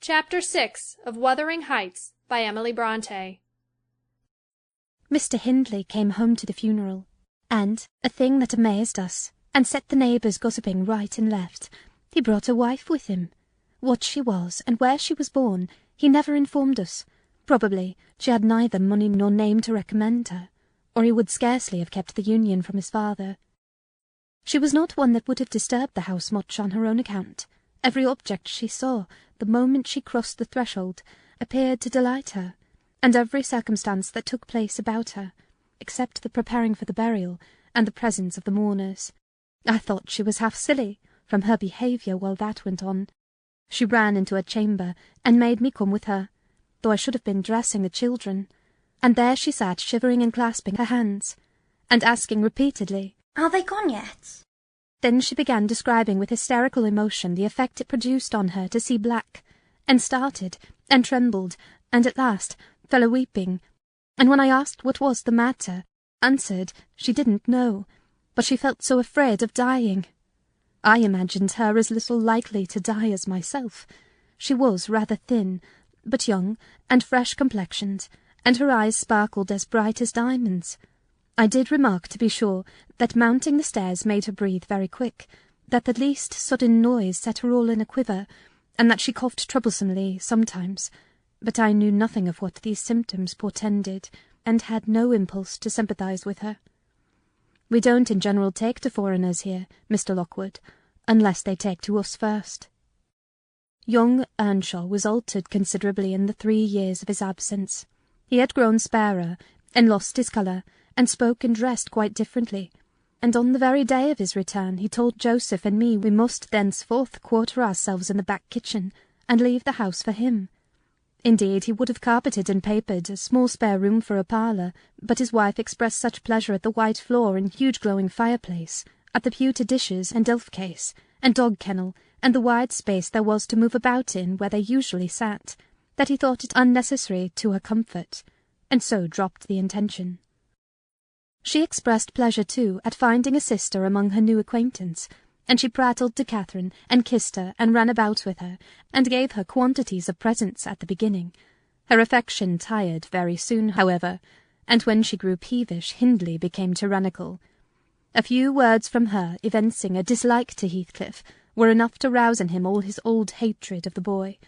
Chapter 6 of Wuthering Heights by Emily Bronte. Mr. Hindley came home to the funeral, and, a thing that amazed us, and set the neighbours gossiping right and left, he brought a wife with him. What she was, and where she was born, he never informed us. Probably she had neither money nor name to recommend her, or he would scarcely have kept the union from his father. She was not one that would have disturbed the house much on her own account. Every object she saw, the moment she crossed the threshold, appeared to delight her, and every circumstance that took place about her, except the preparing for the burial and the presence of the mourners. I thought she was half silly, from her behaviour while that went on. She ran into her chamber, and made me come with her, though I should have been dressing the children, and there she sat shivering and clasping her hands, and asking repeatedly, "Are they gone yet?" Then she began describing with hysterical emotion the effect it produced on her to see black, and started, and trembled, and at last fell a-weeping, and when I asked what was the matter, answered she didn't know, but she felt so afraid of dying. I imagined her as little likely to die as myself. She was rather thin, but young and fresh-complexioned, and her eyes sparkled as bright as diamonds. I did remark, to be sure, that mounting the stairs made her breathe very quick, that the least sudden noise set her all in a quiver, and that she coughed troublesomely sometimes, but I knew nothing of what these symptoms portended, and had no impulse to sympathize with her. We don't in general take to foreigners here, Mr. Lockwood, unless they take to us first. Young Earnshaw was altered considerably in the 3 years of his absence. He had grown sparer, and lost his colour, and spoke and dressed quite differently, and on the very day of his return he told Joseph and me we must thenceforth quarter ourselves in the back kitchen, and leave the house for him. Indeed, he would have carpeted and papered a small spare room for a parlour, but his wife expressed such pleasure at the white floor and huge glowing fireplace, at the pewter dishes and elf-case, and dog-kennel, and the wide space there was to move about in where they usually sat, that he thought it unnecessary to her comfort, and so dropped the intention. She expressed pleasure, too, at finding a sister among her new acquaintance, and she prattled to Catherine, and kissed her, and ran about with her, and gave her quantities of presents at the beginning. Her affection tired very soon, however, and when she grew peevish, Hindley became tyrannical. A few words from her, evincing a dislike to Heathcliff, were enough to rouse in him all his old hatred of the boy.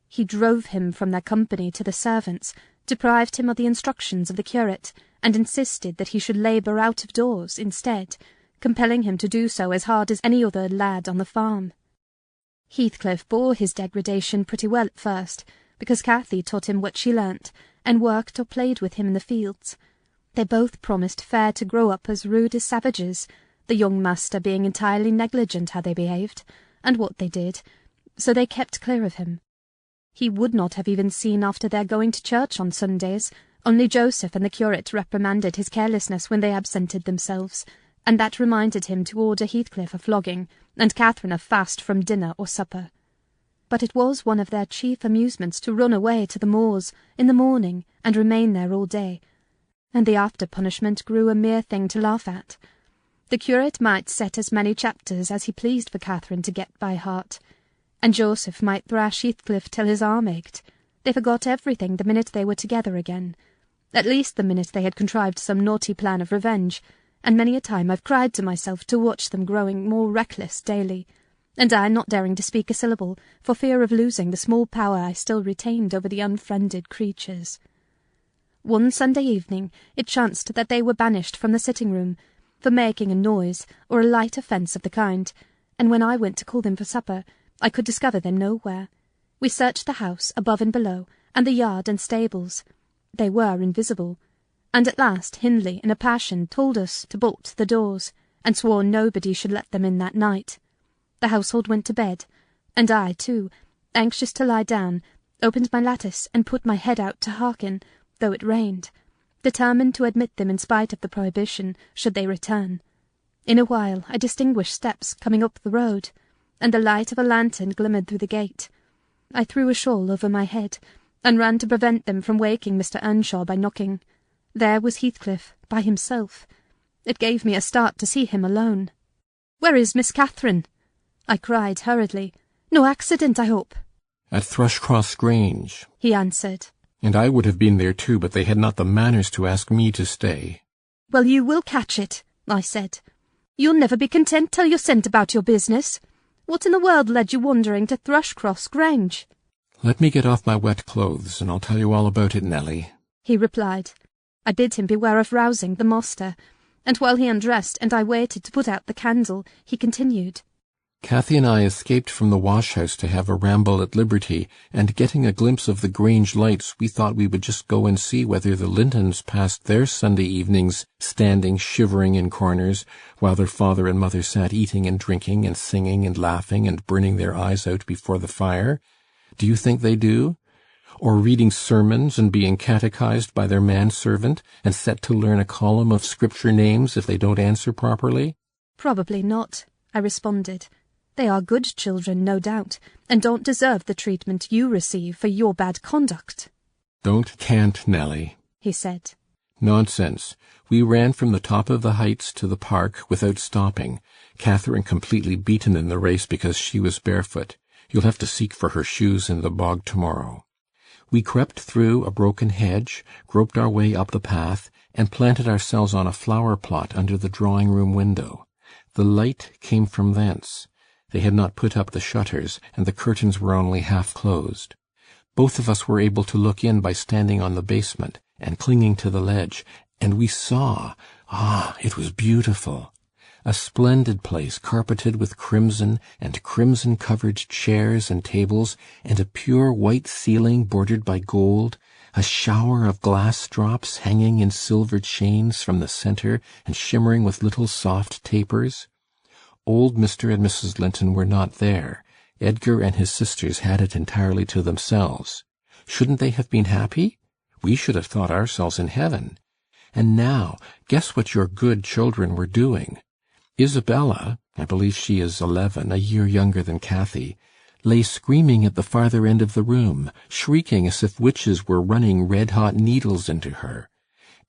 He drove him from their company to the servants, deprived him of the instructions of the curate, and insisted that he should labour out of doors instead, compelling him to do so as hard as any other lad on the farm. Heathcliff bore his degradation pretty well at first, because Cathy taught him what she learnt, and worked or played with him in the fields. They both promised fair to grow up as rude as savages, the young master being entirely negligent how they behaved, and what they did, so they kept clear of him. He would not have even seen after their going to church on Sundays, only Joseph and the curate reprimanded his carelessness when they absented themselves, and that reminded him to order Heathcliff a flogging, and Catherine a fast from dinner or supper. But it was one of their chief amusements to run away to the moors in the morning and remain there all day, and the after-punishment grew a mere thing to laugh at. The curate might set as many chapters as he pleased for Catherine to get by heart, and Joseph might thrash Heathcliff till his arm ached. They forgot everything the minute they were together again, at least the minute they had contrived some naughty plan of revenge, and many a time I've cried to myself to watch them growing more reckless daily, and I not daring to speak a syllable, for fear of losing the small power I still retained over the unfriended creatures. One Sunday evening it chanced that they were banished from the sitting-room, for making a noise, or a light offence of the kind, and when I went to call them for supper, I could discover them nowhere. We searched the house, above and below, and the yard and stables. They were invisible, and at last Hindley, in a passion, told us to bolt the doors, and swore nobody should let them in that night. The household went to bed, and I, too, anxious to lie down, opened my lattice and put my head out to hearken, though it rained, determined to admit them in spite of the prohibition, should they return. In a while I distinguished steps coming up the road, and the light of a lantern glimmered through the gate. I threw a shawl over my head, and ran to prevent them from waking Mr. Earnshaw by knocking. There was Heathcliff, by himself. It gave me a start to see him alone. "Where is Miss Catherine?" I cried hurriedly. "No accident, I hope?" At Thrushcross Grange, he answered. And I would have been there too, but they had not the manners to ask me to stay. Well, you will catch it, I said. You'll never be content till you're sent about your business. What in the world led you wandering to Thrushcross Grange? Let me get off my wet clothes, and I'll tell you all about it, Nelly, he replied. I bid him beware of rousing the master, and while he undressed and I waited to put out the candle, he continued. Cathy and I escaped from the wash-house to have a ramble at Liberty, and getting a glimpse of the Grange lights, we thought we would just go and see whether the Lintons passed their Sunday evenings standing shivering in corners, while their father and mother sat eating and drinking and singing and laughing and burning their eyes out before the fire. Do you think they do? Or reading sermons and being catechized by their manservant and set to learn a column of Scripture names if they don't answer properly? Probably not, I responded. They are good children, no doubt, and don't deserve the treatment you receive for your bad conduct. Can't, Nelly, he said. Nonsense. We ran from the top of the heights to the park without stopping, Catherine completely beaten in the race because she was barefoot. You'll have to seek for her shoes in the bog tomorrow. We crept through a broken hedge, groped our way up the path, and planted ourselves on a flower plot under the drawing-room window. The light came from thence. They had not put up the shutters, and the curtains were only half closed. Both of us were able to look in by standing on the basement and clinging to the ledge, and we saw, it was beautiful. A splendid place, carpeted with crimson, and crimson-covered chairs and tables, and a pure white ceiling bordered by gold, a shower of glass drops hanging in silver chains from the centre and shimmering with little soft tapers. Old Mr. and Mrs. Linton were not there. Edgar and his sisters had it entirely to themselves. Shouldn't they have been happy? We should have thought ourselves in heaven. And now, guess what your good children were doing. Isabella, I believe she is 11, a year younger than Cathy, lay screaming at the farther end of the room, shrieking as if witches were running red-hot needles into her.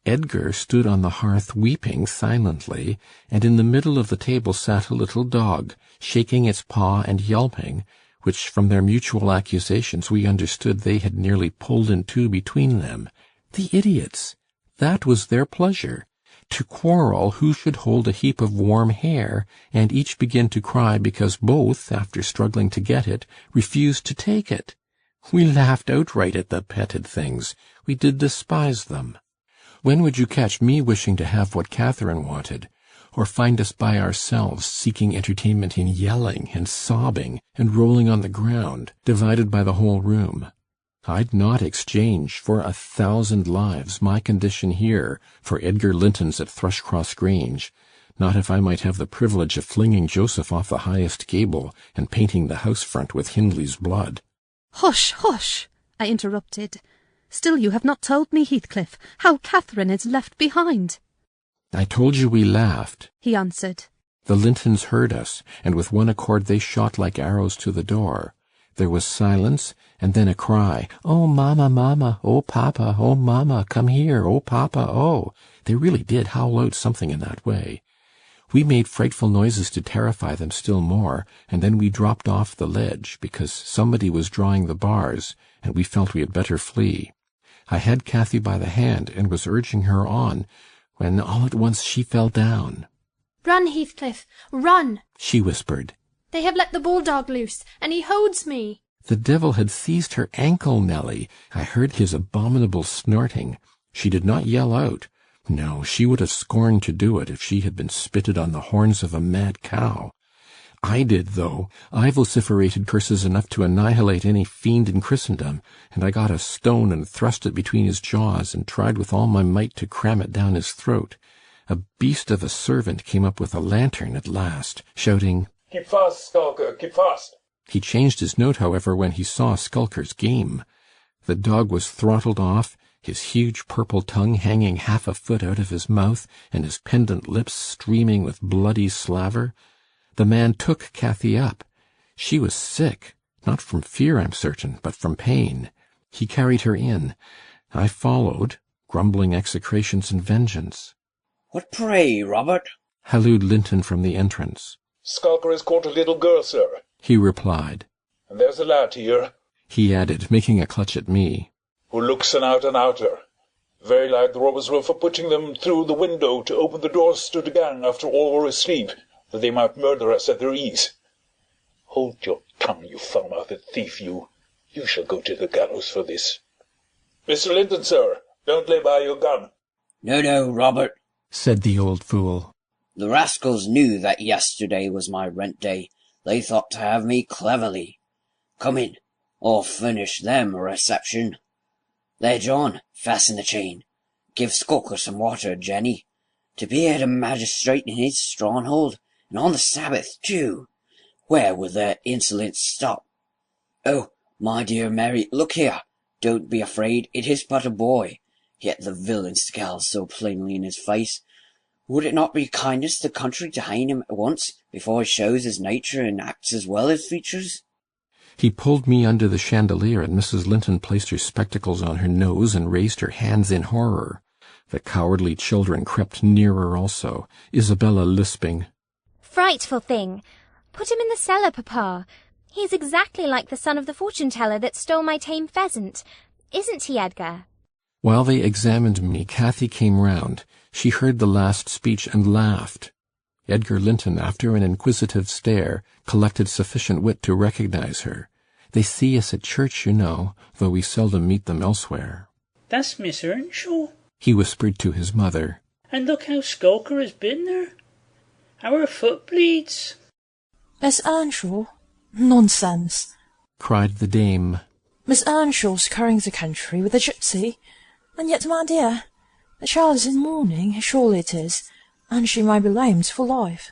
Edgar stood on the hearth weeping silently, and in the middle of the table sat a little dog, shaking its paw and yelping, which from their mutual accusations we understood they had nearly pulled in two between them. The idiots! That was their pleasure. To quarrel who should hold a heap of warm hair, and each begin to cry because both, after struggling to get it, refused to take it. We laughed outright at the petted things. We did despise them. When would you catch me wishing to have what Catherine wanted, or find us by ourselves seeking entertainment in yelling and sobbing and rolling on the ground, divided by the whole room? I'd not exchange for 1,000 lives my condition here for Edgar Linton's at Thrushcross Grange, not if I might have the privilege of flinging Joseph off the highest gable and painting the house front with Hindley's blood. Hush, hush, I interrupted. Still you have not told me, Heathcliff, how Catherine is left behind. I told you we laughed, he answered. The Lintons heard us, and with one accord they shot like arrows to the door. There was silence, and then a cry, "Oh, mamma, mamma! Oh, papa! Oh, mamma! Come here! Oh, papa! Oh!" They really did howl out something in that way. We made frightful noises to terrify them still more, and then we dropped off the ledge, because somebody was drawing the bars, and we felt we had better flee. I had Cathy by the hand, and was urging her on, when all at once she fell down. "Run, Heathcliff, run!" she whispered. "They have let the bulldog loose, and he holds me." The devil had seized her ankle, Nelly. I heard his abominable snorting. She did not yell out. No, she would have scorned to do it if she had been spitted on the horns of a mad cow. I did, though. I vociferated curses enough to annihilate any fiend in Christendom, and I got a stone and thrust it between his jaws and tried with all my might to cram it down his throat. A beast of a servant came up with a lantern at last, shouting, "Keep fast, Skulker, keep fast." He changed his note, however, when he saw Skulker's game. The dog was throttled off, his huge purple tongue hanging half a foot out of his mouth, and his pendant lips streaming with bloody slaver. The man took Cathy up. She was sick, not from fear, I'm certain, but from pain. He carried her in. I followed, grumbling execrations and vengeance. "What pray, Robert?" hallooed Linton from the entrance. "Skulker has caught a little girl, sir," he replied. "and there's a lad here." he added, making a clutch at me. Who looks an out-and-outer. Very like the robbers were for putting them through the window to open the doors to the gang after all were asleep, that they might murder us at their ease. Hold your tongue, you foul-mouthed thief, you. You shall go to the gallows for this. Mr. Linton, sir, don't lay by your gun. No, Robert, said the old fool. The rascals knew that yesterday was my rent day. They thought to have me cleverly. Come in, I'll furnish them a reception. There, John, fasten the chain. Give Skulker some water, Jenny. To be at a magistrate in his stronghold, and on the Sabbath, too. Where will their insolence stop? Oh, my dear Mary, look here. Don't be afraid, it is but a boy. Yet the villain scowls so plainly in his face. Would it not be kindness to the country to hang him at once, before he shows his nature and acts as well as features? He pulled me under the chandelier, and Mrs. Linton placed her spectacles on her nose and raised her hands in horror. The cowardly children crept nearer also, Isabella lisping, "Frightful thing! Put him in the cellar, Papa. He's exactly like the son of the fortune-teller that stole my tame pheasant. Isn't he, Edgar?" While they examined me, Cathy came round. She heard the last speech and laughed. Edgar Linton, after an inquisitive stare, collected sufficient wit to recognize her. They see us at church, you know, though we seldom meet them elsewhere. "That's Miss Earnshaw," he whispered to his mother. "and look how Skulker has been there. How her foot bleeds." "Miss Earnshaw? Nonsense!" cried the dame. "Miss Earnshaw's carrying the country with a gipsy. And yet, my dear, the child is in mourning, surely it is, and she may be lamed for life."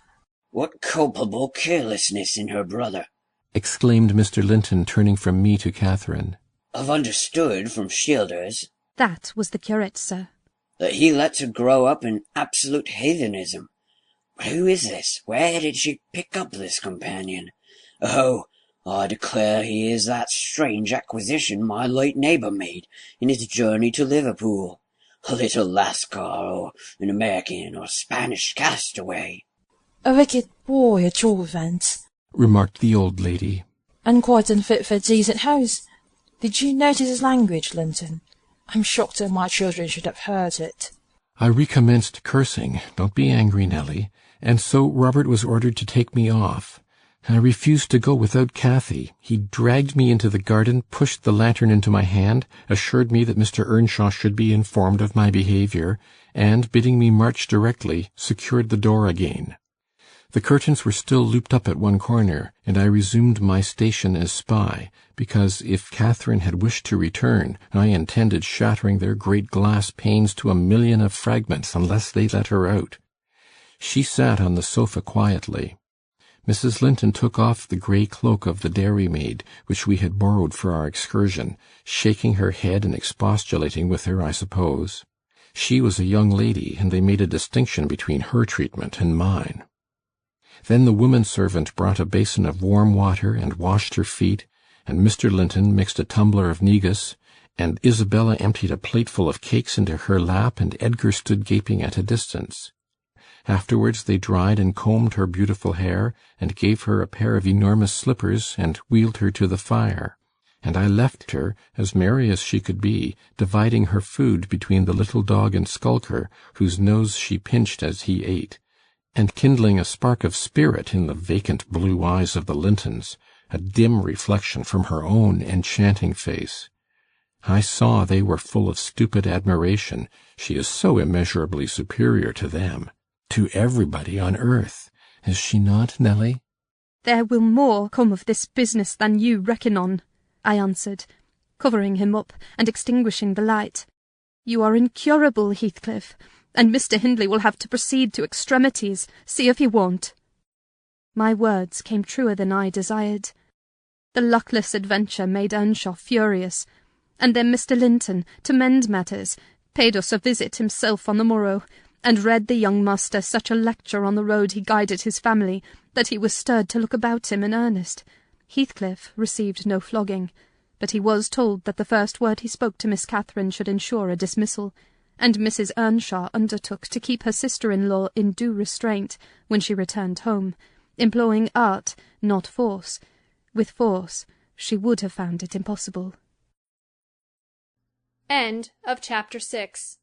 What culpable carelessness in her brother! exclaimed Mr. Linton, turning from me to Catherine. I've understood from Shielders That was the curate, sir. that he lets her grow up in absolute heathenism. But who is this? Where did she pick up this companion? Oh, I declare he is that strange acquisition my late neighbour made in his journey to Liverpool. A little Lascar, or an American or Spanish castaway. "A wicked boy, at all events," remarked the old lady. "and quite unfit for a decent house. Did you notice his language, Linton? I'm shocked that my children should have heard it." I recommenced cursing. Don't be angry, Nelly. And so Robert was ordered to take me off. I refused to go without Cathy. He dragged me into the garden, pushed the lantern into my hand, assured me that Mr. Earnshaw should be informed of my behaviour, and, bidding me march directly, secured the door again. The curtains were still looped up at one corner, and I resumed my station as spy, because if Catherine had wished to return, I intended shattering their great glass panes to 1,000,000 of fragments unless they let her out. She sat on the sofa quietly. Mrs. Linton took off the grey cloak of the dairymaid, which we had borrowed for our excursion, shaking her head and expostulating with her, I suppose. She was a young lady, and they made a distinction between her treatment and mine. Then the woman-servant brought a basin of warm water and washed her feet, and Mr. Linton mixed a tumbler of negus, and Isabella emptied a plateful of cakes into her lap, and Edgar stood gaping at a distance. Afterwards they dried and combed her beautiful hair, and gave her a pair of enormous slippers, and wheeled her to the fire. And I left her, as merry as she could be, dividing her food between the little dog and Skulker, whose nose she pinched as he ate, and kindling a spark of spirit in the vacant blue eyes of the Lintons, a dim reflection from her own enchanting face. I saw they were full of stupid admiration. She is so immeasurably superior to them, to everybody on earth. Is she not, Nelly? "There will more come of this business than you reckon on," I answered, covering him up and extinguishing the light. "You are incurable, Heathcliff, and Mr. Hindley will have to proceed to extremities, see if he won't." My words came truer than I desired. The luckless adventure made Earnshaw furious, and then Mr. Linton, to mend matters, paid us a visit himself on the morrow, and read the young master such a lecture on the road he guided his family that he was stirred to look about him in earnest. Heathcliff received no flogging, but he was told that the first word he spoke to Miss Catherine should ensure a dismissal, and Mrs. Earnshaw undertook to keep her sister-in-law in due restraint when she returned home, employing art, not force, with force she would have found it impossible. End of chapter 6.